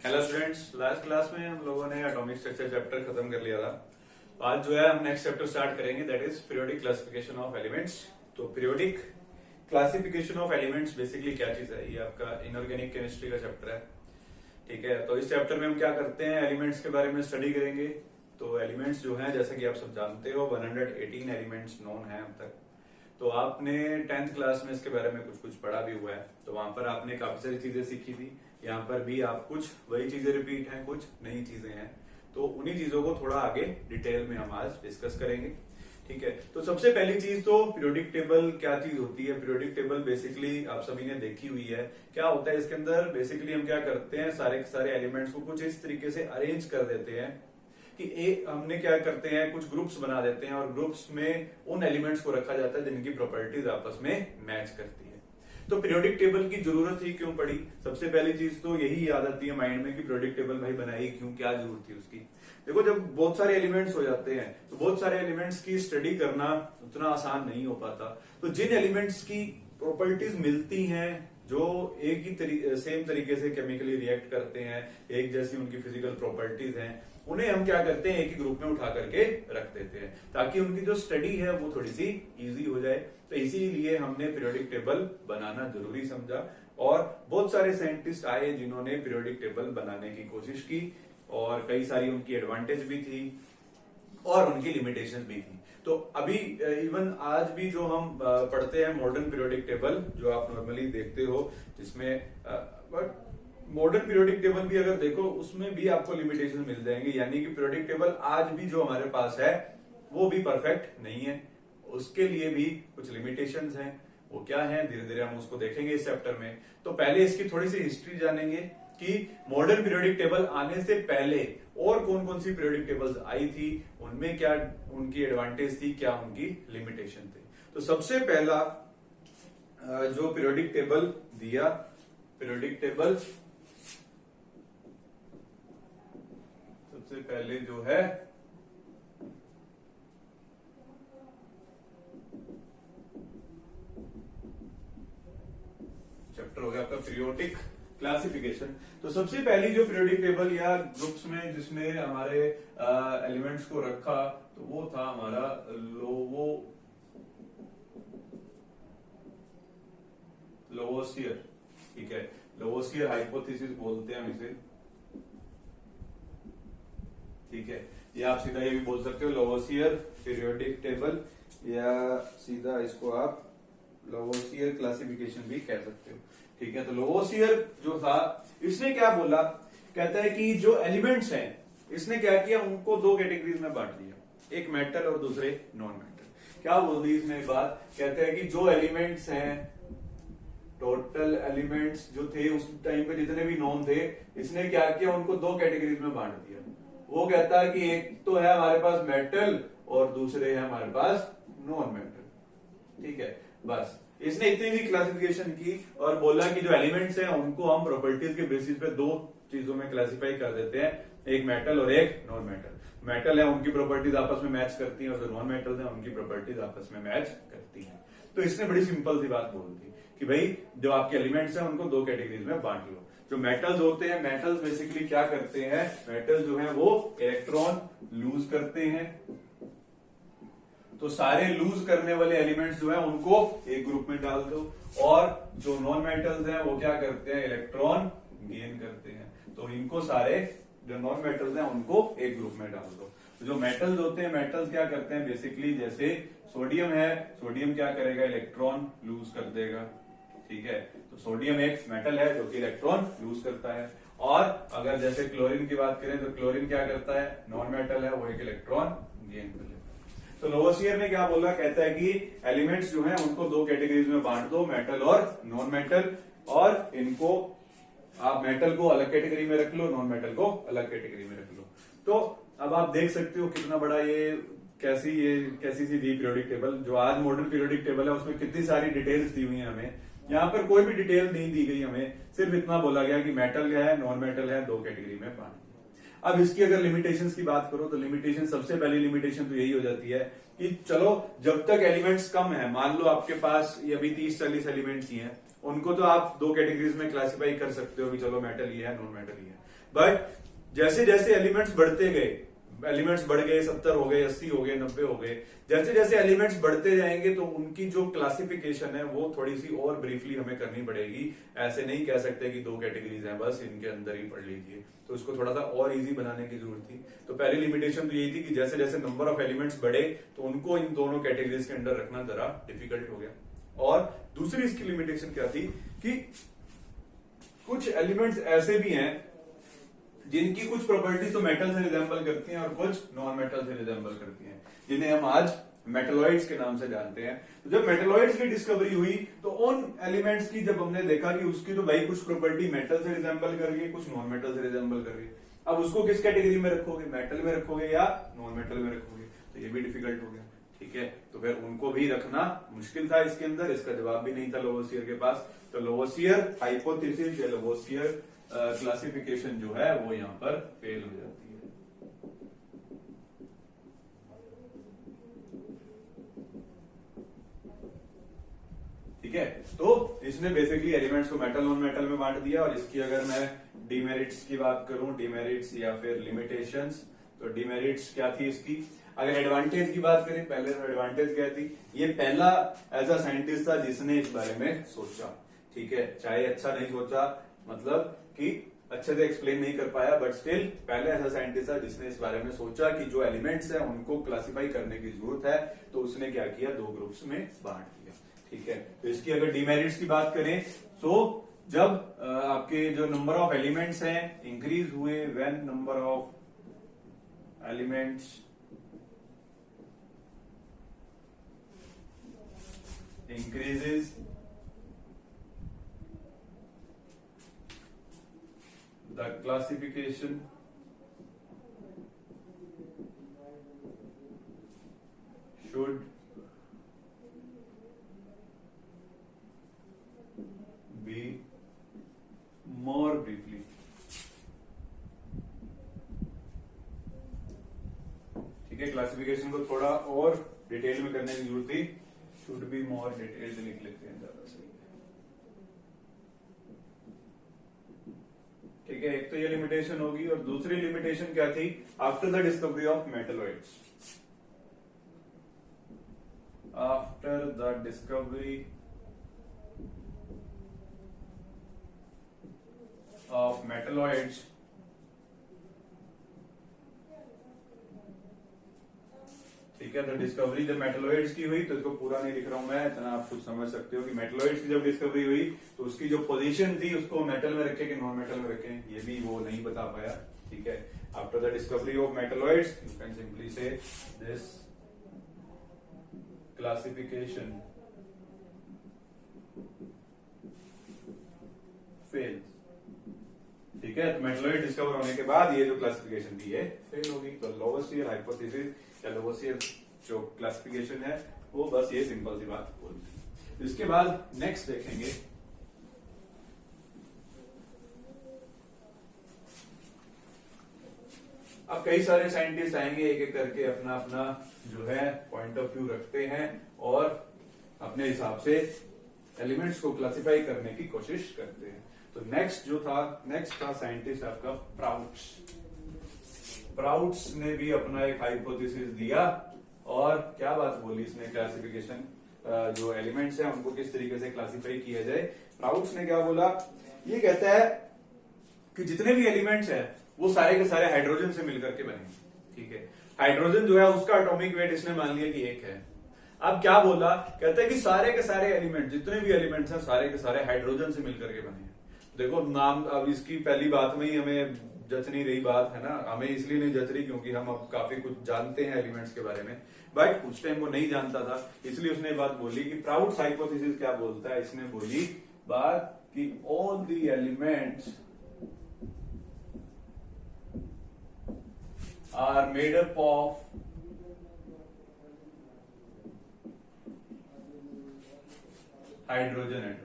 Hello students, last class में हम लोगों ने एटॉमिक स्ट्रक्चर चैप्टर खत्म कर लिया था। तो आज जो है हम नेक्स्ट चैप्टर स्टार्ट करेंगे, that is periodic classification of elements. तो periodic classification of elements basically क्या चीज है, ये आपका इनऑर्गेनिक केमिस्ट्री का चैप्टर है। ठीक है, तो इस चैप्टर में हम क्या करते हैं, एलिमेंट्स के बारे में स्टडी करेंगे। तो एलिमेंट्स जो है, जैसा कि आप सब जानते हो, 118 एलिमेंट्स नोन है अब तक। तो आपने 10th क्लास में इसके बारे में कुछ कुछ पढ़ा भी हुआ है, तो वहां पर आपने काफी सारी चीजें सीखी थी। यहाँ पर भी आप कुछ वही चीजें रिपीट हैं, कुछ नई चीजें हैं। तो उन्हीं चीजों को थोड़ा आगे डिटेल में हम आज डिस्कस करेंगे। ठीक है, तो सबसे पहली चीज तो पीरियोडिक टेबल क्या चीज होती है। पीरियोडिक टेबल बेसिकली आप सभी ने देखी हुई है। क्या होता है इसके अंदर, बेसिकली हम क्या करते हैं, सारे के सारे एलिमेंट्स को कुछ इस तरीके से अरेंज कर देते हैं कि हमने क्या करते हैं, कुछ ग्रुप्स बना देते हैं और ग्रुप्स में उन एलिमेंट्स को रखा जाता है जिनकी प्रॉपर्टीज आपस में मैच करती है। तो पीरियोडिक टेबल की जरूरत ही क्यों पड़ी? सबसे पहली चीज तो यही याद आती है माइंड में कि पीरियोडिक टेबल भाई बनाई क्यों, क्या जरूरत थी उसकी। देखो, जब बहुत सारे एलिमेंट्स हो जाते हैं तो बहुत सारे एलिमेंट्स की स्टडी करना उतना आसान नहीं हो पाता। तो जिन एलिमेंट्स की प्रॉपर्टीज मिलती हैं, जो एक ही सेम तरीके से केमिकली रिएक्ट करते हैं, एक जैसी उनकी फिजिकल प्रॉपर्टीज हैं, उन्हें हम क्या करते हैं, एक ही ग्रुप में उठा करके रख देते हैं ताकि उनकी जो स्टडी है वो थोड़ी सी इजी हो जाए। तो इसीलिए हमने पीरियोडिक टेबल बनाना जरूरी समझा और बहुत सारे साइंटिस्ट आए जिन्होंने पीरियोडिक टेबल बनाने की कोशिश की और कई सारी उनकी एडवांटेज भी थी और उनकी लिमिटेशन भी थी। तो अभी इवन आज भी जो हम पढ़ते हैं मॉडर्न पीरियोडिक टेबल, जो आप नॉर्मली देखते हो, जिसमें मॉडर्न पीरियोडिक टेबल भी अगर देखो उसमें भी आपको लिमिटेशन मिल जाएंगे। यानी कि पीरियोडिक टेबल आज भी जो हमारे पास है वो भी परफेक्ट नहीं है, उसके लिए भी कुछ लिमिटेशंस हैं। वो क्या है, धीरे धीरे हम उसको देखेंगे इस चैप्टर में। तो पहले इसकी थोड़ी सी हिस्ट्री जानेंगे कि मॉडर्न पीरियोडिक टेबल आने से पहले और कौन कौन सी पीरियोडिक टेबल्स आई थी, उनमें क्या उनकी एडवांटेज थी, क्या उनकी लिमिटेशन थी। तो सबसे पहला जो पीरियोडिक टेबल दिया, पीरियोडिक टेबल सबसे पहले जो है चैप्टर हो गया आपका पीरियोडिक क्लासिफिकेशन। तो सबसे पहली जो पीरियोडिक टेबल या ग्रुप्स में जिसने हमारे एलिमेंट्स को रखा, तो वो था हमारा लोवोसियर। ठीक है, लोवोसियर हाइपोथेसिस बोलते हैं हम इसे। ठीक है, या आप सीधा ये भी बोल सकते हो लोवोसियर पीरियोडिक टेबल, या सीधा इसको आप लोवोसियर क्लासिफिकेशन भी कह सकते हो। ठीक है, तो लोवोसियर जो था, इसने क्या बोला, कहता है कि जो एलिमेंट्स हैं, इसने क्या किया, उनको दो कैटेगरीज में बांट दिया, एक मेटल और दूसरे नॉन मेटल। क्या बोल दी इसने बात, कहते हैं कि जो एलिमेंट्स हैं, टोटल एलिमेंट्स जो थे उस टाइम पे जितने भी नॉन थे, इसने क्या किया, उनको दो कैटेगरीज में बांट दिया। वो कहता है कि एक तो है हमारे पास मेटल और दूसरे है हमारे पास नॉन मेटल। ठीक है, बस इसने इतनी भी क्लासिफिकेशन की और बोला कि जो एलिमेंट्स हैं उनको हम प्रॉपर्टीज के बेसिस पे दो चीजों में क्लासिफाई कर देते हैं, एक मेटल और एक नॉन मेटल। मेटल है उनकी प्रॉपर्टीज आपस में मैच करती हैं और जो नॉन मेटल है उनकी प्रॉपर्टीज आपस में मैच करती हैं। तो इसने बड़ी सिंपल सी बात बोल दी कि भाई जो आपके एलिमेंट्स हैं उनको दो कैटेगरीज में बांट लो। जो मेटल्स होते हैं, मेटल्स बेसिकली क्या करते हैं, मेटल जो है वो इलेक्ट्रॉन लूज करते हैं। तो सारे लूज करने वाले एलिमेंट्स जो है उनको एक ग्रुप में डाल दो, और जो नॉन मेटल्स हैं वो क्या करते हैं, इलेक्ट्रॉन गेन करते हैं। तो इनको सारे जो नॉन मेटल्स हैं उनको एक ग्रुप में डाल दो। तो जो मेटल्स होते हैं, मेटल्स क्या करते हैं बेसिकली, जैसे सोडियम है, सोडियम क्या करेगा, इलेक्ट्रॉन लूज कर देगा। ठीक है, तो सोडियम एक मेटल है जो कि इलेक्ट्रॉन लूज करता है। और अगर जैसे क्लोरीन की बात करें तो क्लोरीन क्या करता है, नॉन मेटल है, वो एक इलेक्ट्रॉन गेन कर लेता है। तो लोवोसियर ने क्या बोला, कहता है कि एलिमेंट्स जो है उनको दो कैटेगरीज में बांट दो, मेटल और नॉन मेटल, और इनको आप मेटल को अलग कैटेगरी में रख लो, नॉन मेटल को अलग कैटेगरी में रख लो। तो अब आप देख सकते हो कितना बड़ा ये कैसी सी दी पीरियोडिक टेबल। जो आज मॉडर्न पीरियोडिक टेबल है उसमें कितनी सारी डिटेल्स दी हुई है हमें। यहाँ पर कोई भी डिटेल नहीं दी गई हमें, सिर्फ इतना बोला गया कि मेटल है, नॉन मेटल है, दो कैटेगरी में बांट दिया। अब इसकी अगर लिमिटेशंस की बात करो तो लिमिटेशन, सबसे पहली लिमिटेशन तो यही हो जाती है कि चलो जब तक एलिमेंट्स कम है, मान लो आपके पास ये अभी 30-40 एलिमेंट्स ही हैं, उनको तो आप दो कैटेगरीज में क्लासिफाई कर सकते हो कि चलो मेटल ही है, नॉन मेटल ही है। बट जैसे जैसे एलिमेंट्स बढ़ते गए, एलिमेंट्स बढ़ गए, 70 हो गए, 80 हो गए, 90 हो गए, जैसे जैसे एलिमेंट्स बढ़ते जाएंगे तो उनकी जो क्लासिफिकेशन है वो थोड़ी सी और ब्रीफली हमें करनी पड़ेगी। ऐसे नहीं कह सकते कि 2 कैटेगरीज हैं बस इनके अंदर ही पढ़ लीजिए, तो उसको थोड़ा सा और इजी बनाने की जरूरत थी। तो पहली लिमिटेशन तो यही थी कि जैसे जैसे नंबर ऑफ एलिमेंट्स बढ़े तो उनको इन दोनों कैटेगरीज के अंदर रखना जरा डिफिकल्ट हो गया। और दूसरी इसकी लिमिटेशन क्या थी कि कुछ एलिमेंट्स ऐसे भी हैं जिनकी कुछ प्रॉपर्टी तो मेटल से रिजेंबल करती हैं और कुछ नॉन मेटल से रिजेंबल करती हैं, जिन्हें हम आज मेटलॉइड्स के नाम से जानते हैं। तो जब मेटलॉइड्स की डिस्कवरी हुई तो उन एलिमेंट्स की जब हमने देखा कि उसकी तो भाई कुछ प्रॉपर्टी मेटल से रिजेंबल कर रही है, कुछ नॉन मेटल से रिजेंबल कर रही है, अब उसको किस कैटेगरी में रखोगे, मेटल में रखोगे या नॉन मेटल में रखोगे, तो ये भी डिफिकल्ट हो गया। ठीक है, तो फिर उनको भी रखना मुश्किल था इसके अंदर, इसका जवाब भी नहीं था लोवोसियर के पास। तो लोवोसियर हाइपोथेसिस या लोवोसियर क्लासिफिकेशन जो है वो यहां पर फेल हो जाती है। ठीक है, तो इसने बेसिकली एलिमेंट्स को मेटल नॉन मेटल में बांट दिया। और इसकी अगर मैं डिमेरिट्स की बात करूं, डिमेरिट्स या फिर लिमिटेशंस, तो डिमेरिट्स क्या थी इसकी। अगर एडवांटेज की बात करें, पहले एडवांटेज क्या थी, ये पहला एज अ साइंटिस्ट था जिसने इस बारे में सोचा। ठीक है, चाहे अच्छा नहीं सोचा, मतलब कि अच्छे से एक्सप्लेन नहीं कर पाया, बट स्टिल पहले ऐसा साइंटिस्ट था जिसने इस बारे में सोचा कि जो एलिमेंट्स हैं उनको क्लासिफाई करने की जरूरत है, तो उसने क्या किया, 2 ग्रुप्स में बांट दिया। ठीक है, तो इसकी अगर डिमेरिट्स की बात करें तो जब आपके जो नंबर ऑफ एलिमेंट्स हैं इंक्रीज हुए, when number of elements increases, the classification should be more briefly। ठीक है, क्लासिफिकेशन को थोड़ा और डिटेल में करने की जरूरत थी, शुड बी मोर डिटेल्ड लिख लेते हैं, ज्यादा सही है। ठीक है, एक तो ये लिमिटेशन होगी, और दूसरी लिमिटेशन क्या थी, after the discovery of metalloids, after the discovery of metalloids ठीक है, तो डिस्कवरी जब मेटलॉइड्स की हुई, तो इसको पूरा नहीं लिख रहा हूं मैं, इतना आप कुछ समझ सकते हो कि मेटलॉइड्स की जब डिस्कवरी हुई तो उसकी जो पोजीशन थी उसको मेटल में रखे कि नॉन मेटल में रखे, ये भी वो नहीं बता पाया। ठीक है, after the discovery of metalloids you can simply से दिस क्लासिफिकेशन फेल्स। ठीक है, तो मेटलॉइड डिस्कवर होने के बाद ये जो क्लासिफिकेशन थी ये फेल होगी। तो लोवोसियर हाइपोथेसिस या लोवोसियर जो क्लासिफिकेशन है वो बस ये सिंपल सी बात बोलती है। इसके बाद नेक्स्ट देखेंगे अब कई सारे साइंटिस्ट आएंगे, एक एक करके अपना अपना जो है पॉइंट ऑफ व्यू रखते हैं और अपने हिसाब से एलिमेंट्स को क्लासिफाई करने की कोशिश करते हैं। तो नेक्स्ट था साइंटिस्ट आपका प्राउट्स। प्राउट्स ने भी अपना एक हाइपोथेसिस दिया और क्या बात बोली इसने, क्लासिफिकेशन जो एलिमेंट्स हैं उनको किस तरीके से क्लासिफाई किया जाए। प्राउट्स ने क्या बोला, ये कहता है कि जितने भी एलिमेंट्स हैं वो सारे के सारे हाइड्रोजन से मिलकर के बने। ठीक है, हाइड्रोजन जो है उसका एटॉमिक वेट इसने मान लिया कि 1 है। अब क्या बोला, कहता है कि सारे के सारे एलिमेंट, जितने भी एलिमेंट्स हैं सारे के सारे हाइड्रोजन से मिलकर के बने हैं। देखो नाम, अब इसकी पहली बात में ही हमें जच नहीं रही बात, है ना, हमें इसलिए नहीं जच रही क्योंकि हम अब काफी कुछ जानते हैं एलिमेंट्स के बारे में, बट उस टाइम वो नहीं जानता था, इसलिए उसने बात बोली कि प्राउट्स हाइपोथेसिस क्या बोलता है, इसने बोली बात कि all the elements are made up of hydrogen atom.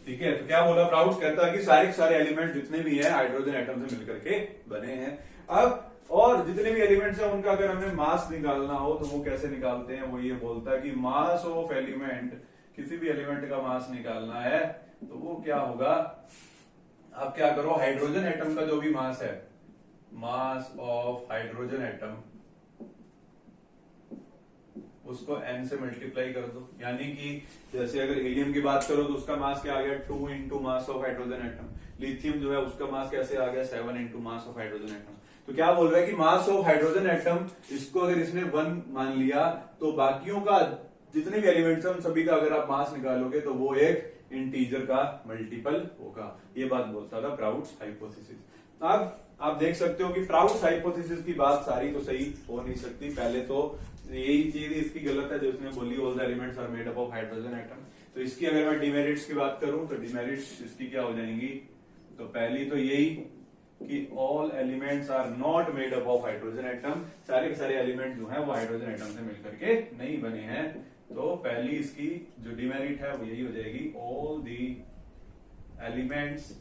ठीक है, तो क्या बोला प्राउट्स, कहता है कि सारे के सारे एलिमेंट जितने भी हैं हाइड्रोजन एटम से मिलकर के बने हैं। अब और जितने भी एलिमेंट्स हैं उनका अगर हमें मास निकालना हो तो वो कैसे निकालते हैं, वो ये बोलता है कि मास ऑफ एलिमेंट किसी भी एलिमेंट का मास निकालना है तो वो क्या होगा, आप क्या करो, हाइड्रोजन एटम का जो भी मास है, मास ऑफ हाइड्रोजन एटम, उसको n से मल्टीप्लाई कर दो। यानी कि जैसे अगर हीलियम की बात करो तो उसका मास क्या आ गया, 2 into mass of hydrogen atom. Lithium जो है उसका मास कैसे आ गया, 7 into mass of hydrogen atom. तो क्या बोल रहा है कि मास ऑफ हाइड्रोजन एटम, इसको अगर इसने 1 मान लिया तो बाकियों का जितने भी एलिमेंट्स हैं उन सभी का अगर आप मास निकालोगे तो वो एक इंटीजर का मल्टीपल होगा। ये बात बोलता था प्राउड्स हाइपोथेसिस। अब आप देख सकते हो कि प्राउड्स हाइपोथेसिस की बात सारी तो सही हो नहीं सकती। पहले तो यही चीज इसकी गलत है जो उसने बोली, all the elements are made up of hydrogen atom. तो इसकी अगर मैं डिमेरिट्स की बात करूं तो डिमेरिट्स इसकी क्या हो जाएंगी, तो पहली तो यही कि all elements are not made up of hydrogen atom. सारे के सारे एलिमेंट जो है वो हाइड्रोजन एटम से मिलकर के नहीं बने हैं। तो पहली इसकी जो डिमेरिट है वो यही हो जाएगी, all the elements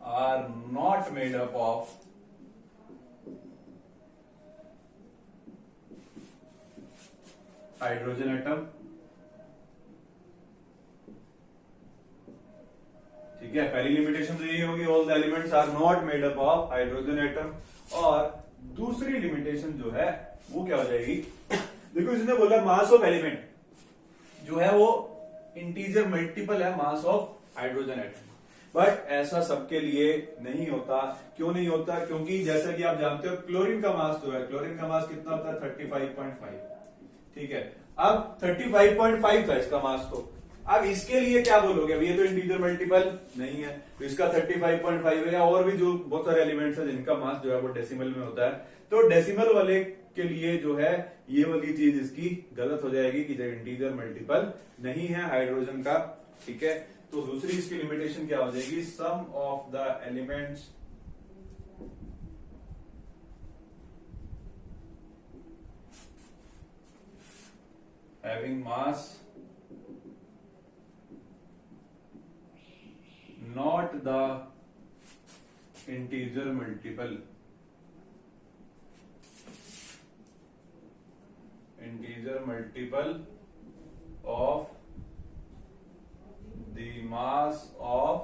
are not made up of hydrogen atom. ठीक है, पहली लिमिटेशन तो यही होगी, all the elements are not made up of hydrogen atom. और दूसरी लिमिटेशन जो है वो क्या हो जाएगी, देखो इसने बोला मास ऑफ एलिमेंट जो है वो इंटीजर मल्टीपल है mass of hydrogen atom. But ऐसा सबके लिए नहीं होता। क्यों नहीं होता, क्योंकि जैसा कि आप जानते हो क्लोरीन का मास जो है, क्लोरीन का मास कितना होता है, 35.5। ठीक है, अब 35.5 था इसका मास। तो अब इसके लिए क्या बोलोगे, अब ये तो इंटीजर मल्टीपल नहीं है, तो इसका 35.5 है। और भी जो बहुत सारे एलिमेंट्स हैं जिनका मास जो है वो डेसिमल में होता है, तो डेसिमल वाले के लिए जो है ये वाली चीज इसकी गलत हो जाएगी कि जब इंटीजर मल्टीपल नहीं है हाइड्रोजन का। ठीक है, तो दूसरी इसकी लिमिटेशन क्या हो जाएगी, some of the elements having mass not the integer multiple of the mass of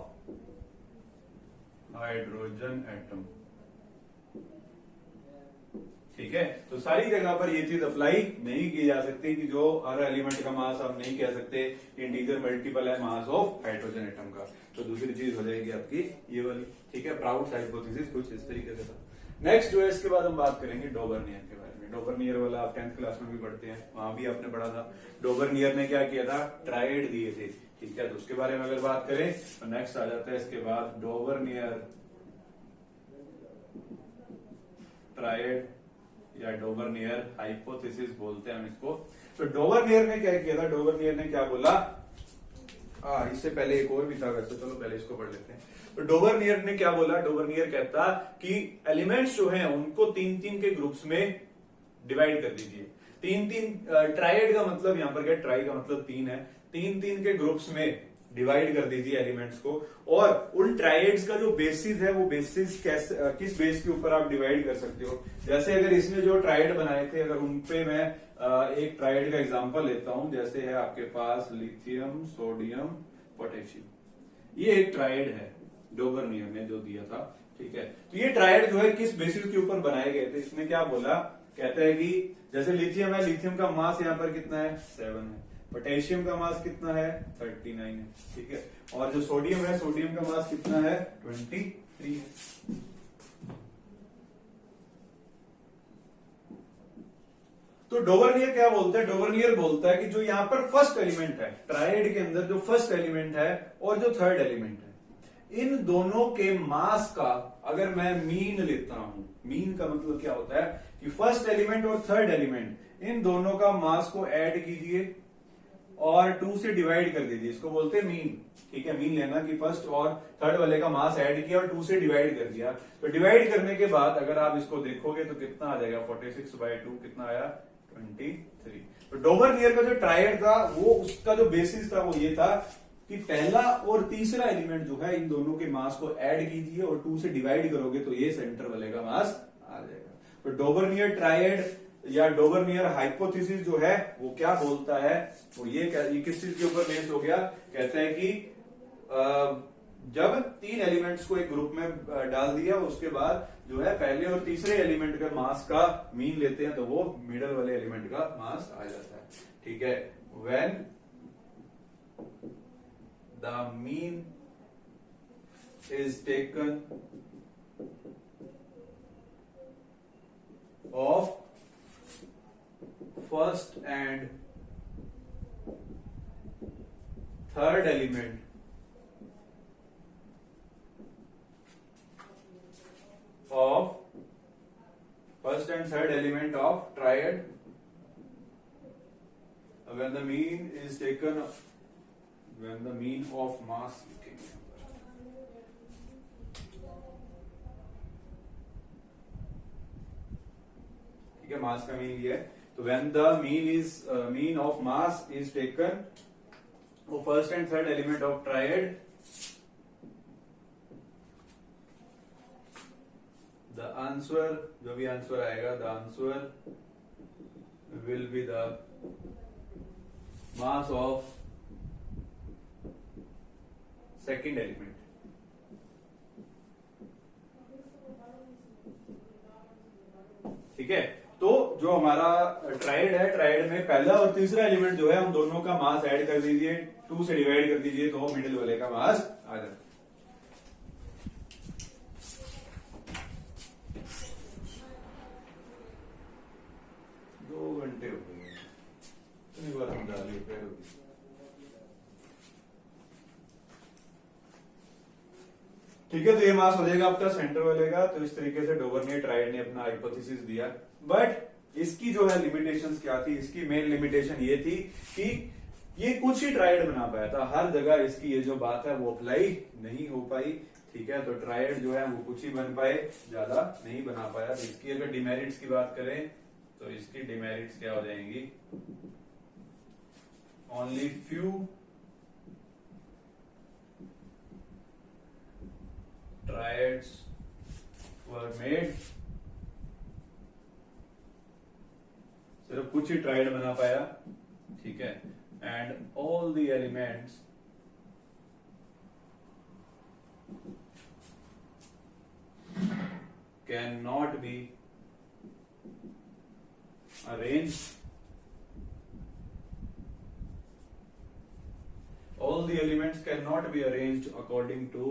hydrogen atom। ठीक है, तो सारी जगह पर ये चीज अप्लाई नहीं की जा सकती कि जो हर एलिमेंट का मास आप नहीं कह सकते इंटीजर मल्टीपल है मास ऑफ हाइड्रोजन एटम का। तो दूसरी चीज हो जाएगी आपकी ये वाली। ठीक है, प्राउड्स हाइपोथेसिस कुछ इस तरीके से था। नेक्स्ट जो है इसके बाद हम बात करेंगे डोबरनियर के बारे में। डोबरनियर वाला आप 10th क्लास में भी पढ़ते हैं, वहां भी आपने पढ़ा था। डोबरनियर ने क्या किया था, ट्राइड दिए थे। ठीक है, तो उसके बारे में अगर बात करें तो नेक्स्ट आ जाता है इसके बाद डोबरनियर ट्राइड या डोबरनियर हाइपोथेसिस बोलते हैं हम इसको। तो डोबरनियर ने क्या किया था, डोबरनियर ने क्या बोला, इससे पहले एक और भी था वैसे, चलो पहले इसको पढ़ लेते हैं। तो डोबरनियर ने क्या बोला, डोबरनियर कहता कि एलिमेंट्स जो हैं उनको 3-3 के ग्रुप्स में डिवाइड कर दीजिए। 3-3 ट्राइड का मतलब यहाँ पर क्या, ट्राई का मतलब 3 है, 3-3 के ग्रुप्स में डिवाइड कर दीजिए एलिमेंट्स को। और उन ट्राइड्स का जो बेसिस है वो बेसिस कैसे, किस बेस के ऊपर आप डिवाइड कर सकते हो। जैसे अगर इसने जो ट्राइड बनाए थे, अगर उनपे मैं एक ट्राइड का एग्जांपल लेता हूं, जैसे है आपके पास लिथियम, सोडियम, पोटेशियम, ये एक ट्राइड है डोबरनियर ने जो दिया था। ठीक है, तो ये ट्राइड जो है किस बेसिस के ऊपर बनाए गए थे, इसने क्या बोला, कहता है कि जैसे लिथियम है, लिथियम का मास यहाँ पर कितना है, 7 है। पोटेशियम का मास कितना है, 39 है। ठीक है, और जो सोडियम है, सोडियम का मास कितना है, 23 है। तो डोबरनियर क्या बोलता है, डोबरनियर बोलता है कि जो यहाँ पर फर्स्ट एलिमेंट है ट्राइड के अंदर, जो फर्स्ट एलिमेंट है और जो थर्ड एलिमेंट है, इन दोनों के मास का अगर मैं मीन लेता हूं, मीन का मतलब क्या होता है कि फर्स्ट एलिमेंट और थर्ड एलिमेंट इन दोनों का मास को ऐड कीजिए और 2 से डिवाइड कर दीजिए, इसको बोलते हैं मीन। ठीक है, मीन लेना कि फर्स्ट और थर्ड वाले का मास ऐड किया और 2 से डिवाइड कर दिया। तो डिवाइड करने के बाद अगर आप इसको देखोगे तो कितना आ जाएगा, 46/2 कितना आया, 23। तो डोबरनियर का जो ट्राइड था वो उसका जो बेसिस था वो ये था कि पहला और तीसरा एलिमेंट जो है इन दोनों के मास को ऐड कीजिए और 2 से डिवाइड करोगे तो ये सेंटर वाले का मास आ जाएगा। तो डोबरनियर ट्राइड या डोबरनियर हाइपोथेसिस जो है वो क्या बोलता है, वो ये किस चीज के ऊपर बेस्ड हो गया, कहते हैं कि जब 3 एलिमेंट्स को एक ग्रुप में डाल दिया उसके बाद जो है पहले और तीसरे एलिमेंट के मास का मीन लेते हैं तो वो मिडल वाले एलिमेंट का मास आ जाता है। ठीक है, when the mean is taken of first and third element of first and third element of triad, when the mean is taken, when the mean of mass, ठीक है, मास का मीन लिया है, तो when the mean of mass is taken of first and third element of triad, the answer, जो भी answer आएगा, the answer will be the mass of second element। ठीक है, तो जो हमारा ट्राइड है, ट्राइड में पहला और तीसरा एलिमेंट जो है हम दोनों का मास ऐड कर दीजिए, 2 से डिवाइड कर दीजिए तो मिडिल वाले का मास आ जाता है। 2 घंटे हो गए, इतनी बार समझा ली फिर होगी। ठीक है, तो ये मास हो जाएगा आपका सेंटर वाले का। तो इस तरीके से डोबरनियर ट्राइड ने अपना हाइपोथेसिस दिया, बट इसकी जो है लिमिटेशंस क्या थी, इसकी मेन लिमिटेशन ये थी कि ये कुछ ही ट्राइड बना पाया था, हर जगह इसकी ये जो बात है वो अप्लाई नहीं हो पाई। ठीक है, तो ट्राइड जो है वो कुछ ही बन पाए, ज्यादा नहीं बना पाया। तो इसकी अगर डिमेरिट्स की बात करें तो इसकी डिमेरिट्स क्या हो जाएंगी, only few triads were made, सिर्फ कुछ ही ट्राइड बना पाया। ठीक है, and all the elements can not be arranged, all the elements cannot be arranged according to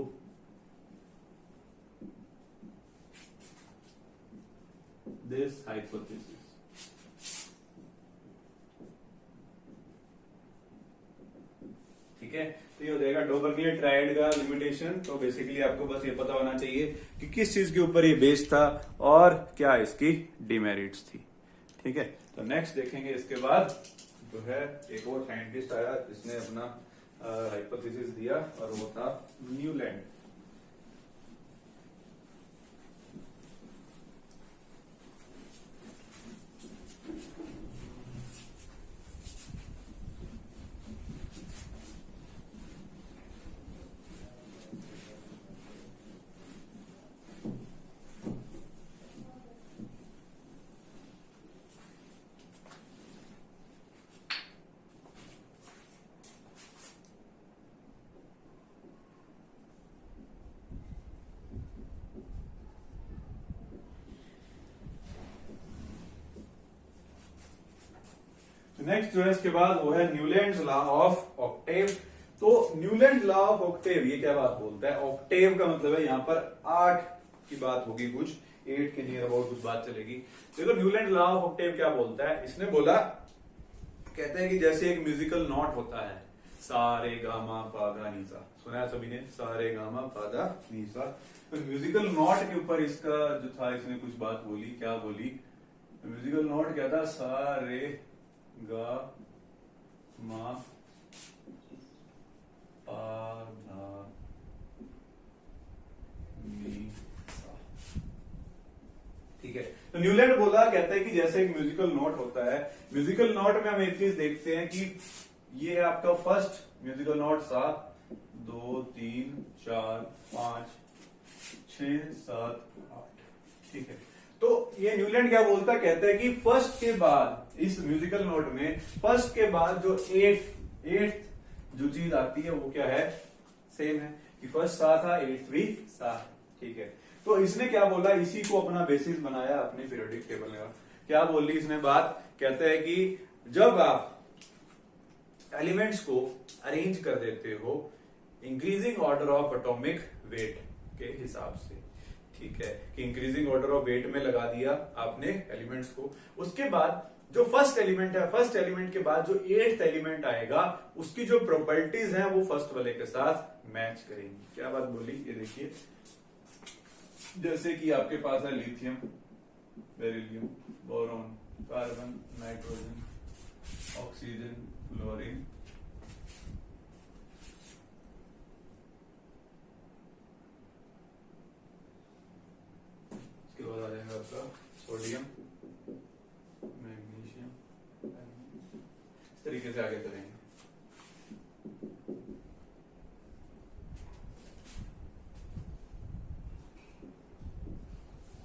this hypothesis। ठीक है, तो ये हो जाएगा डोबरनियर ट्राइड का लिमिटेशन। तो बेसिकली आपको बस ये पता होना चाहिए कि किस चीज के ऊपर ये बेस्ड था और क्या इसकी डिमेरिट्स थी। ठीक है, तो नेक्स्ट देखेंगे इसके बाद जो है एक और साइंटिस्ट आया जिसने अपना हाइपोथेसिस दिया और वो था न्यूलैंड। नेक्स्ट जो है इसके बाद वो है न्यूलैंड्स लॉ ऑफ ऑक्टेव। तो न्यूलैंड लॉ ऑफ ऑक्टेव ये क्या बात बोलता है, ऑक्टेव का मतलब है यहाँ पर 8 की बात होगी, कुछ 8 के नियर अबाउट कुछ बात चलेगी। देखो न्यूलैंड लॉ ऑफ ऑक्टेव क्या बोलता है, इसने बोला, कहते हैं कि जैसे एक म्यूजिकल नोट होता है, सा रे गा मा पा धा नी सा, सुना है सभी ने, सा रे गा मा पा धा नी सा। तो म्यूजिकल नोट के ऊपर इसका जो था, इसने कुछ बात बोली, क्या बोली, म्यूजिकल नोट क्या था, सा रे गा मा पा धा नी सा। ठीक है, तो न्यूलैंड बोला, कहता है कि जैसे एक म्यूजिकल नोट होता है, म्यूजिकल नोट में हम एक चीज देखते हैं कि ये है आपका फर्स्ट म्यूजिकल नोट, सा, 2 3 4 5 6 7 8। ठीक है, तो ये न्यूलैंड क्या बोलता है, कहता है कि फर्स्ट के बाद इस म्यूजिकल नोट में फर्स्ट के बाद जो एट जो चीज आती है वो क्या है, सेम है कि फर्स्ट सा था, एट्थ भी सा। ठीक है, तो इसने क्या बोला, इसी को अपना बेसिस बनाया अपने पीरियोडिक टेबल का। क्या बोल ली इसने बात, कहते हैं कि जब आप एलिमेंट्स को अरेंज कर देते हो increasing order of atomic weight के हिसाब से, ठीक है, कि इंक्रीजिंग ऑर्डर ऑफ वेट में लगा दिया आपने एलिमेंट्स को, उसके बाद जो फर्स्ट एलिमेंट है, फर्स्ट एलिमेंट के बाद जो एट्थ एलिमेंट आएगा उसकी जो प्रॉपर्टीज हैं वो फर्स्ट वाले के साथ मैच करेंगी। क्या बात बोली, ये देखिए, जैसे कि आपके पास है lithium, beryllium, boron, carbon, nitrogen, oxygen, fluorine, इसके बाद आ जाएगा आपका सोडियम, मैग्नीशियम, इस तरीके से आगे चलेंगे।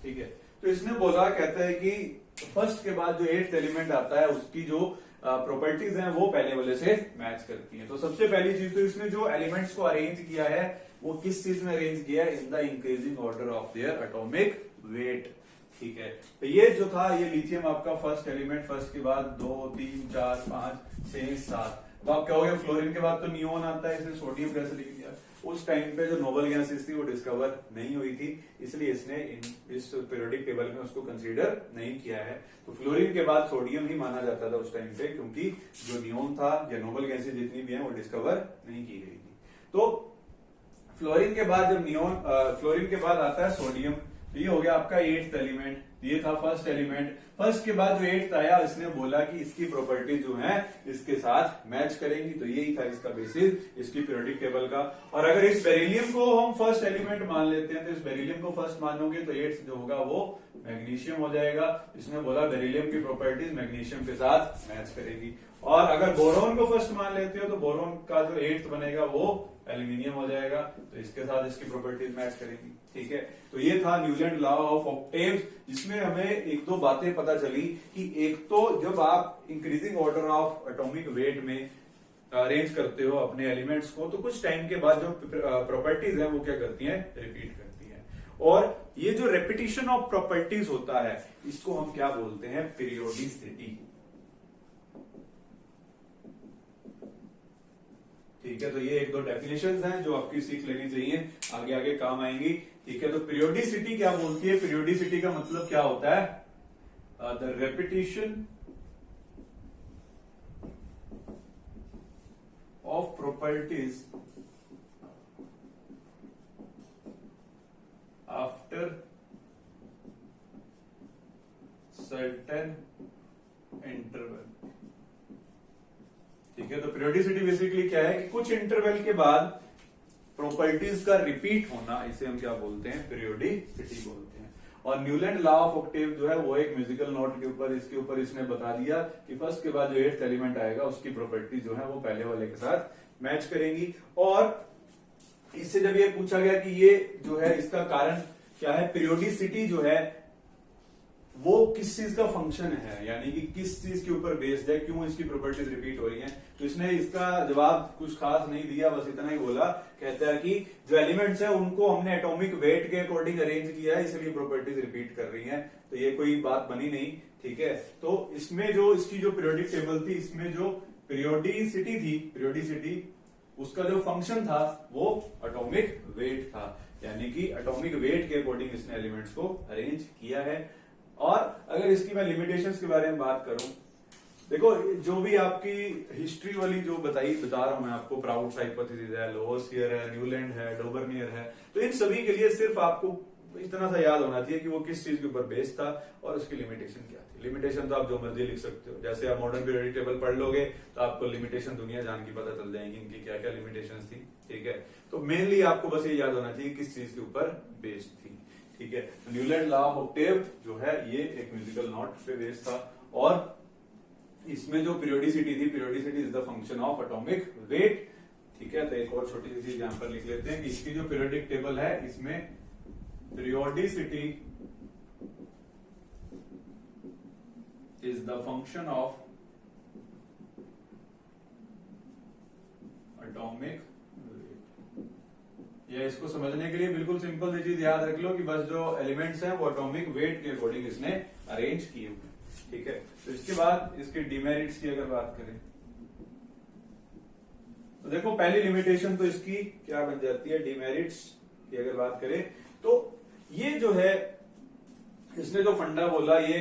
ठीक है, तो इसने बोला, कहता है कि फर्स्ट के बाद जो एट्थ एलिमेंट आता है उसकी जो प्रॉपर्टीज हैं वो पहले वाले से मैच करती हैं। तो सबसे पहली चीज तो इसने जो एलिमेंट्स को अरेंज किया है वो किस चीज में अरेंज किया है, in the increasing order of their atomic weight. ठीक है, तो ये जो था, ये लिथियम आपका फर्स्ट एलिमेंट, फर्स्ट के बाद 2, 3, 4, 5, 6, 7। तो आप कहोगे फ्लोरीन के बाद तो नियोन आता है, इसने सोडियम कैसे लिख दिया। उस टाइम पे जो नोबल गैसेस थी वो डिस्कवर नहीं हुई थी, इसलिए इसने इस पीरियोडिक टेबल में उसको कंसीडर नहीं किया है। तो फ्लोरीन के बाद सोडियम ही माना जाता था उस टाइम पे, क्योंकि जो नियोन था या नोबल गैसेस जितनी भी हैं वो डिस्कवर नहीं की गई थी। तो फ्लोरीन के बाद जब फ्लोरीन के बाद आता है सोडियम, तो ये हो गया आपका एट्थ एलिमेंट, ये था फर्स्ट एलिमेंट। फर्स्ट के बाद जो एट्थ आया, इसने बोला कि इसकी प्रॉपर्टी जो है इसके साथ मैच करेंगी, तो यही था इसका बेसिस इसकी पीरियोडिक टेबल का। और अगर इस बेरिलियम को हम फर्स्ट एलिमेंट मान लेते हैं, तो इस बेरिलियम को फर्स्ट मानोगे तो एट्थ जो होगा वो मैग्नीशियम हो जाएगा। इसने बोला बेरिलियम की प्रॉपर्टीज मैग्नीशियम के साथ मैच करेगी। और अगर बोरोन को फर्स्ट मान लेते हो तो बोरोन का जो एट्थ बनेगा वो एल्यूमिनियम हो जाएगा, तो इसके साथ इसकी प्रॉपर्टीज मैच करेंगी। ठीक है, तो ये था न्यूलैंड लॉ ऑफ ऑक्टेव्स, जिसमें हमें एक दो बातें पता चली कि एक तो जब आप increasing order of atomic weight में अरेंज करते हो अपने एलिमेंट्स को, तो कुछ टाइम के बाद जो प्रॉपर्टीज है वो क्या करती हैं, रिपीट करती हैं। और ये जो रेपिटेशन ऑफ प्रॉपर्टीज होता है इसको हम क्या बोलते हैं, पीरियोडिसिटी। ठीक है, तो ये एक दो डेफिनेशंस हैं जो आपकी सीख लेनी चाहिए, आगे आगे काम आएंगी। ठीक है, तो पीरियोडिसिटी क्या बोलती है, पीरियोडिसिटी का मतलब क्या होता है, the repetition of properties after certain interval. ठीक है, तो पीरियोडिसिटी बेसिकली क्या है कि कुछ इंटरवल के बाद प्रॉपर्टीज का रिपीट होना, इसे हम क्या बोलते हैं, पीरियोडिसिटी बोलते हैं। और न्यूलैंड लॉ ऑफ ऑक्टेव जो है वो एक म्यूजिकल नोट के ऊपर, इसके ऊपर इसने बता दिया कि फर्स्ट के बाद जो एट्थ एलिमेंट आएगा उसकी प्रॉपर्टी जो है वो पहले वाले के साथ मैच करेंगी। और इससे जब ये पूछा गया कि ये जो है इसका कारण क्या है, पीरियोडिसिटी जो है वो किस चीज का फंक्शन है, यानी कि किस चीज के ऊपर बेस्ड है, क्यों इसकी प्रॉपर्टीज रिपीट हो रही हैं, तो इसने इसका जवाब कुछ खास नहीं दिया, बस इतना ही बोला। कहता है कि जो एलिमेंट्स है उनको हमने एटॉमिक वेट के अकॉर्डिंग अरेंज किया है, इसलिए प्रॉपर्टीज रिपीट कर रही हैं, तो ये कोई बात बनी नहीं। ठीक है, तो इसमें जो इसकी जो पीरियोडिक टेबल थी, इसमें जो पीरियोडिसिटी थी, पीरियोडिसिटी उसका जो फंक्शन था वो एटॉमिक वेट था, यानी कि एटॉमिक वेट के अकॉर्डिंग इसने एलिमेंट्स को अरेंज किया है। और अगर इसकी मैं लिमिटेशंस के बारे में बात करूं, देखो जो भी आपकी हिस्ट्री वाली जो बता रहा हूं मैं आपको, प्राउड्स हाइपोथेसिस है, लोवोसियर है, न्यूलैंड है, डोबरनियर है, तो इन सभी के लिए सिर्फ आपको इतना सा याद होना चाहिए कि वो किस चीज के ऊपर बेस्ड था और उसकी लिमिटेशन क्या थी। लिमिटेशन तो आप जो मर्जी लिख सकते हो, जैसे आप मॉडर्न पीरियोडिक टेबल पढ़ लोगे तो आपको लिमिटेशन दुनिया जान की पता चल जाएंगी, इनकी क्या क्या लिमिटेशन थी। ठीक है, तो मेनली आपको बस ये याद होना चाहिए किस चीज के ऊपर बेस्ड थी। ठीक है, न्यूलैंड लॉ ऑफ ऑक्टेव जो है ये एक म्यूजिकल नोट पे बेस्ड था, और इसमें जो पीरियोडिसिटी थी, periodicity is the function of atomic weight. ठीक है, तो एक और छोटी सी चीज यहां पर लिख लेते हैं कि इसकी जो पीरियोडिक टेबल है इसमें periodicity is the function of atomic, या इसको समझने के लिए बिल्कुल सिंपल सी चीज याद रख लो कि बस जो एलिमेंट्स हैं वो एटॉमिक वेट के अकॉर्डिंग इसने अरेंज किए हुए हैं, ठीक है। तो इसके बाद इसके डिमेरिट्स की अगर बात करें तो देखो पहली लिमिटेशन तो इसकी क्या बन जाती है, डिमेरिट्स की अगर बात करें तो ये जो है इसने जो फंडा बोला ये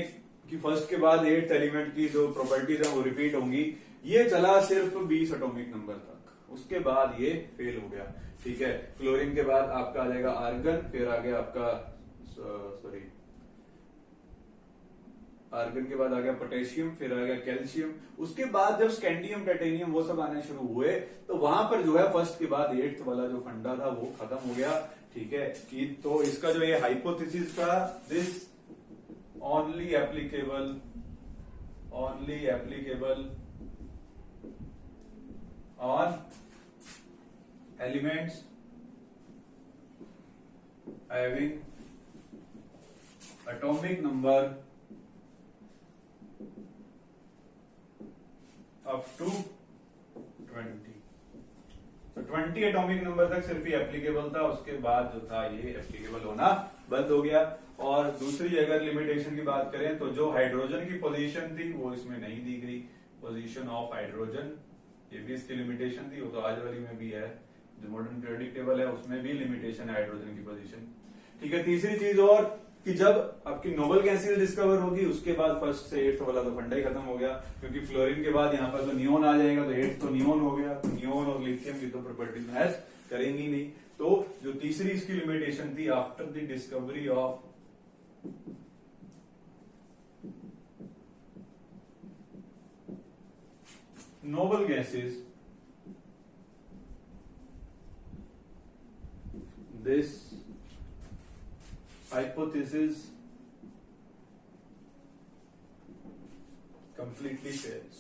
कि फर्स्ट के बाद 8th एलिमेंट की जो प्रॉपर्टीज है वो रिपीट होंगी, ये चला सिर्फ 20 एटॉमिक नंबर तक, उसके बाद ये फेल हो गया, ठीक है। क्लोरीन के बाद आपका आ जाएगा आर्गन, फिर आ गया आपका सॉरी आर्गन के बाद आ गया पोटेशियम, फिर आ गया कैल्शियम, उसके बाद जब स्कैंडियम टाइटेनियम वो सब आने शुरू हुए तो वहां पर जो है फर्स्ट के बाद 8th वाला जो फंडा था वो खत्म हो गया, ठीक है। कि तो इसका जो ये हाइपोथेसिस का this only applicable on elements having atomic number up to 20, तो 20 एटॉमिक नंबर तक सिर्फ ही एप्लीकेबल था, उसके बाद जो था ये एप्लीकेबल होना बंद हो गया। और दूसरी अगर लिमिटेशन की बात करें तो जो हाइड्रोजन की पोजीशन थी वो इसमें नहीं दी गई, पोजीशन ऑफ हाइड्रोजन, ये भी इसकी लिमिटेशन थी, वो तो आज वाली में भी है, जो मॉडर्न पीरियोडिक टेबल है उसमें भी लिमिटेशन है हाइड्रोजन की पोजीशन, ठीक है। तीसरी चीज और कि जब आपकी नोबल गैसेस डिस्कवर होगी उसके बाद फर्स्ट से 8th वाला तो फंडा ही खत्म हो गया, क्योंकि फ्लोरीन के बाद यहाँ पर तो नियोन आ जाएगा, तो 8th तो नियोन हो गया, तो नियोन और लिथियम की तो प्रॉपर्टीज मैच करेंगी नहीं। तो जो तीसरी इसकी लिमिटेशन थी after the discovery of noble gases, this hypothesis completely fails,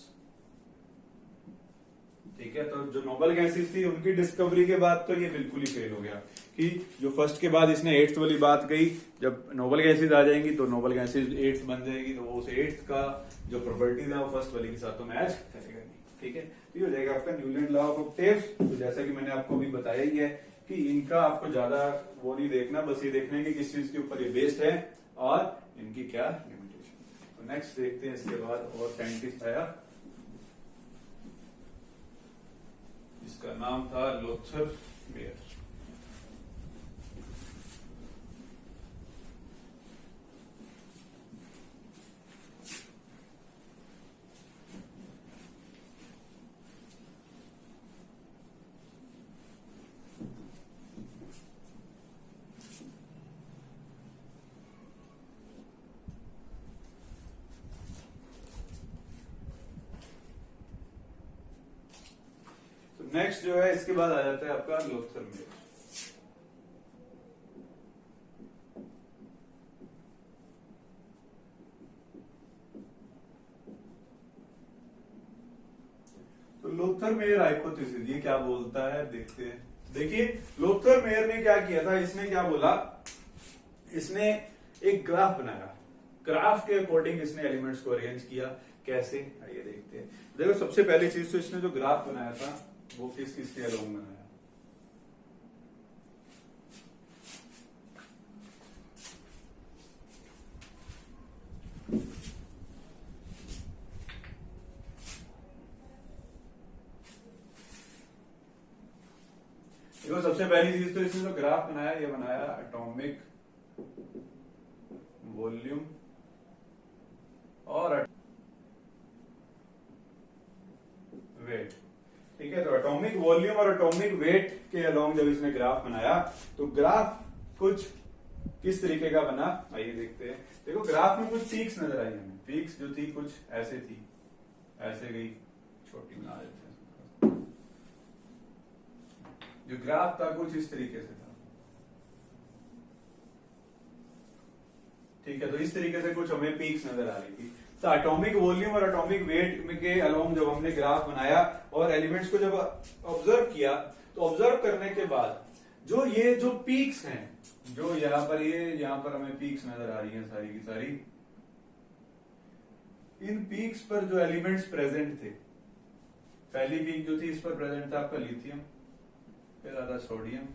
ठीक है। तो जो नोबल गैसेस थी उनकी डिस्कवरी के बाद तो ये बिल्कुल ही फेल हो गया, कि जो फर्स्ट के बाद इसने 8th वाली बात कही, जब नोबल गैसेस आ जाएंगी तो नोबल गैसेस 8th बन जाएगी, तो वो उस 8th का जो प्रॉपर्टीज है वो फर्स्ट वाली के साथ तो मैच करेगा नहीं, ठीक है। तो ये हो जाएगा आपका न्यूलैंड लॉ ऑफ ऑक्टेव्स। तो जैसा कि मैंने आपको अभी बताया ही है कि इनका आपको ज्यादा वो नहीं देखना, बस ये देखना है कि किस चीज के ऊपर ये बेस्ड है और इनकी क्या लिमिटेशन। तो नेक्स्ट देखते हैं इसके बाद और साइंटिस्ट आया, इसका नाम था लोथर मेयर। नेक्स्ट जो है इसके बाद आ जाता है आपका लोथर मेयर। तो लोथर मेयर हाइपोथेसिस ये क्या बोलता है देखते हैं। देखिए लोथर मेयर ने क्या किया था, इसने क्या बोला, इसने एक ग्राफ बनाया, ग्राफ के अकॉर्डिंग इसने एलिमेंट्स को अरेंज किया। कैसे, आइए देखते हैं। देखो सबसे पहली चीज तो इसने जो ग्राफ बनाया था वो किस किस के अलोंग बनाया, देखो सबसे पहली चीज तो इसने जो ग्राफ बनाया ये बनाया एटॉमिक वॉल्यूम और वेट, ठीक है। तो एटॉमिक वॉल्यूम और एटॉमिक वेट के अलोंग जब इसने ग्राफ बनाया तो ग्राफ कुछ किस तरीके का बना, आइए देखते हैं। देखो ग्राफ में कुछ पीक्स नजर आई हमें, पीक्स जो थी कुछ ऐसे थी, ऐसे गई, छोटी बना देते हैं। जो ग्राफ था कुछ इस तरीके से था, ठीक है। तो इस तरीके से कुछ हमें पीक्स नजर आ रही थी। तो एटॉमिक वॉल्यूम और एटॉमिक वेट के अलोंग जब हमने ग्राफ बनाया और एलिमेंट्स को जब ऑब्जर्व किया तो ऑब्जर्व करने के बाद जो ये जो पीक्स हैं, जो यहाँ पर हमें पीक्स नजर आ रही हैं सारी की सारी, इन पीक्स पर जो एलिमेंट्स प्रेजेंट थे, पहली पीक जो थी इस पर प्रेजेंट था आपका लिथियम, फिर आता सोडियम,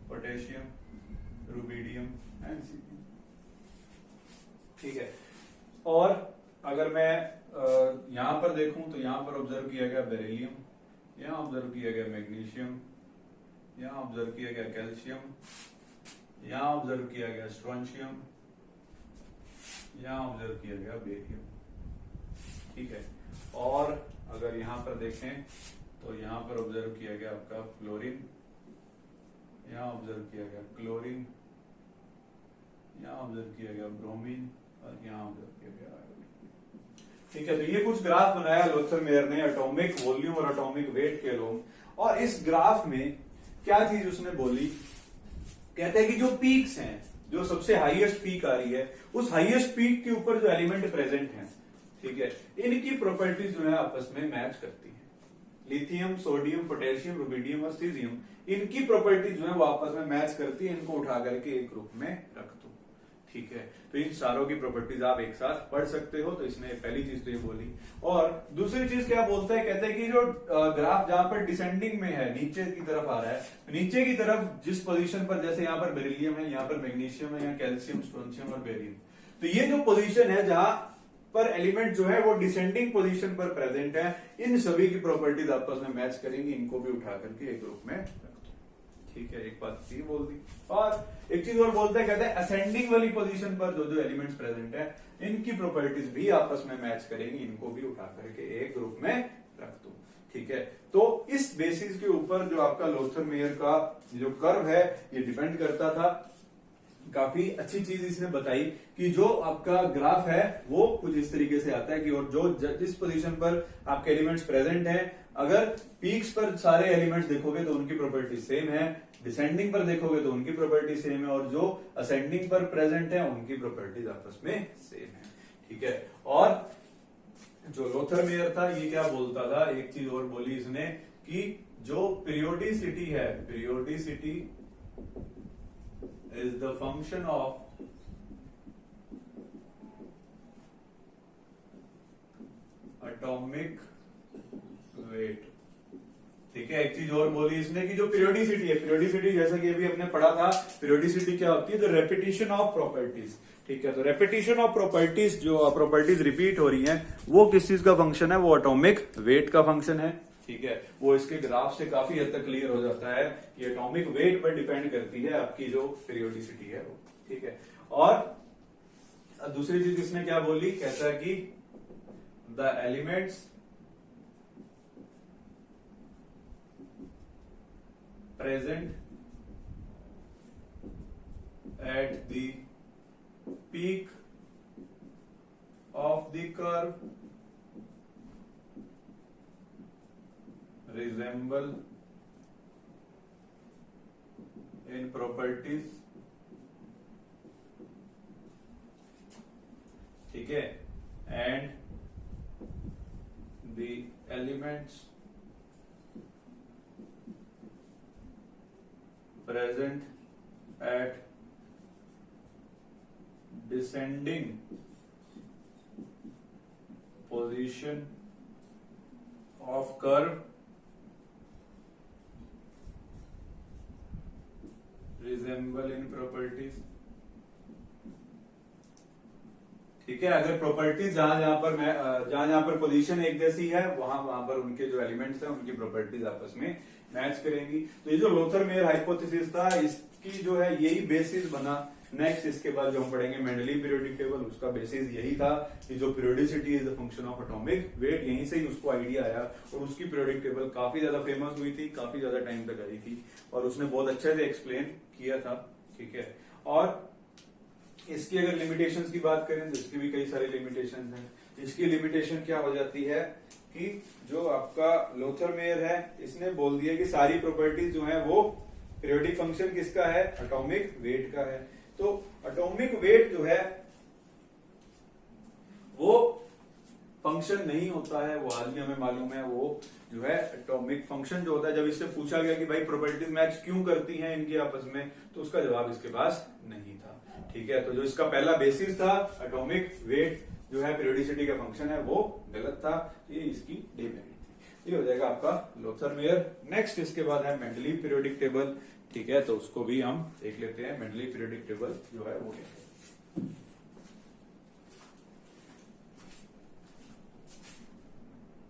पोटेशियम, रुबिडियम एंड सीपियम। ठीक है, और अगर मैं यहां पर देखूं तो यहां पर ऑब्जर्व किया गया बेरिलियम, यहां ऑब्जर्व किया गया मैग्नीशियम, यहां ऑब्जर्व किया गया कैल्शियम, यहां ऑब्जर्व किया गया स्ट्रोंशियम, यहां ऑब्जर्व किया गया बेरियम। ठीक है, और अगर यहां पर देखें तो यहां पर ऑब्जर्व किया गया आपका फ्लोरीन, यहां ऑब्जर्व किया गया क्लोरीन, यहां ऑब्जर्व किया गया ब्रोमीन और यहां ऑब्जर्व किया गया आयोडीन। ठीक है, तो ये कुछ ग्राफ बनाया लोथर मेयर ने एटॉमिक वॉल्यूम और एटॉमिक वेट के लोग। और इस ग्राफ में क्या चीज उसने बोली, कहते हैं कि जो पीक्स हैं, जो सबसे हाईएस्ट पीक आ रही है, उस हाईएस्ट पीक के ऊपर जो एलिमेंट प्रेजेंट हैं, ठीक है, इनकी प्रॉपर्टीज जो है आपस में मैच करती है। लिथियम, सोडियम, पोटेशियम, रुबिडियम और सीजियम, इनकी प्रॉपर्टीज जो है वो आपस में मैच करती है। इनको उठा करके एक ग्रुप में रख दो। ठीक है, तो इन सारों की प्रॉपर्टीज आप एक साथ पढ़ सकते हो। तो इसने पहली चीज तो ये बोली। और दूसरी चीज क्या बोलता है, कहते हैं कि जो ग्राफ जहां पर डिसेंडिंग में है, नीचे की तरफ आ रहा है, नीचे की तरफ जिस पोजीशन पर, जैसे यहां पर बेरिलियम है, यहां पर मैग्नीशियम है, यहाँ कैल्शियम, स्ट्रोंशियम और बेरियम, तो ये जो पोजीशन है जहां पर एलिमेंट जो है वो डिसेंडिंग पोजीशन पर प्रेजेंट है, इन सभी की प्रॉपर्टीज आपस में मैच करेंगी। इनको भी उठा करके एक ग्रुप में रख दो। ठीक है, एक बात ये बोल दी। और एक चीज और बोलता है, कहते हैं असेंडिंग वाली पोजीशन पर जो जो एलिमेंट्स प्रेजेंट है, इनकी प्रॉपर्टीज भी आपस में मैच करेंगी। इनको भी उठा करके एक ग्रुप में रख दो। ठीक है, तो इस बेसिस के ऊपर जो आपका लोथर मेयर का जो कर्व है ये डिपेंड करता था। काफी अच्छी चीज इसने बताई कि जो आपका ग्राफ है वो कुछ इस तरीके से आता है कि और जो जिस पोजीशन पर आपके एलिमेंट्स प्रेजेंट हैं, अगर पीक्स पर सारे एलिमेंट्स देखोगे तो उनकी प्रॉपर्टी सेम है, डिसेंडिंग पर देखोगे तो उनकी प्रॉपर्टी सेम है, और जो असेंडिंग पर प्रेजेंट है उनकी प्रॉपर्टीज आपस में सेम है। ठीक है, और जो लोथर मेयर था ये क्या बोलता था, एक चीज और बोली इसने कि जो पीरियोडिसिटी है, periodicity is the function of atomic weight। ठीक है, एक चीज और बोली इसने कि जो पीरियोडिसिटी है, पीरियोडिसिटी जैसा कि अभी हमने पढ़ा था, पीरियोडिसिटी क्या होती है, द रेपिटेशन ऑफ प्रॉपर्टीज। ठीक है, तो रेपिटेशन ऑफ प्रॉपर्टीज, जो प्रॉपर्टीज रिपीट हो रही हैं, वो किस चीज का फंक्शन है, वो एटॉमिक वेट का फंक्शन है। ठीक है, वो इसके ग्राफ से काफी हद तक क्लियर हो जाता है कि एटॉमिक वेट पर डिपेंड करती है आपकी जो पीरियोडिसिटी है वो। ठीक है, और दूसरी चीज इसने क्या बोली, कहता है कि the elements present at the peak of the curve resemble in properties। ठीक है, and the elements present at descending position of curve resemble in properties. ठीक है, अगर प्रॉपर्टीज जहां जहां पर पोजीशन एक जैसी है, वहां पर उनके जो एलिमेंट्स हैं उनकी प्रॉपर्टीज आपस में मैच करेंगी। तो ये जो लोथर मेयर हाइपोथेसिस था, इसकी जो है यही बेसिस बना। नेक्स्ट इसके बाद जो हम पढ़ेंगे मेंडली पीरियोडिक टेबल, उसका बेसिस यही था कि जो periodicity is the function of atomic weight, यहीं से ही उसको आइडिया आया। और उसकी पीरियोडिक टेबल काफी ज्यादा फेमस हुई थी, काफी ज्यादा टाइम तक आई थी, और उसने बहुत अच्छे से एक्सप्लेन किया था। ठीक है, और इसकी अगर लिमिटेशंस की बात करें तो इसकी भी कई सारी लिमिटेशंस हैं। इसकी लिमिटेशन क्या हो जाती है कि जो आपका लोथर मेयर है, इसने बोल दिया कि सारी प्रॉपर्टीज जो है वो पीरियोडिक फंक्शन किसका है, एटॉमिक वेट का है। तो एटॉमिक वेट जो है वो फंक्शन नहीं होता है, वो आज भी हमें मालूम है। वो जो है एटॉमिक फंक्शन जो होता है, जब इससे पूछा गया कि भाई प्रॉपर्टीज मैच क्यों करती हैं इनकी आपस में, तो उसका जवाब इसके पास नहीं था। ठीक है, तो जो इसका पहला बेसिस था एटॉमिक वेट, जो है पीरियोडिसिटी का फंक्शन है वो गलत था, ये इसकी डिमेरिट थी। ये हो जाएगा आपका लोथर मेयर। नेक्स्ट इसके बाद है मेंडलीव पीरियोडिक टेबल। ठीक है, तो उसको भी हम देख लेते हैं। मेंडलीव पीरियोडिक टेबल जो है वो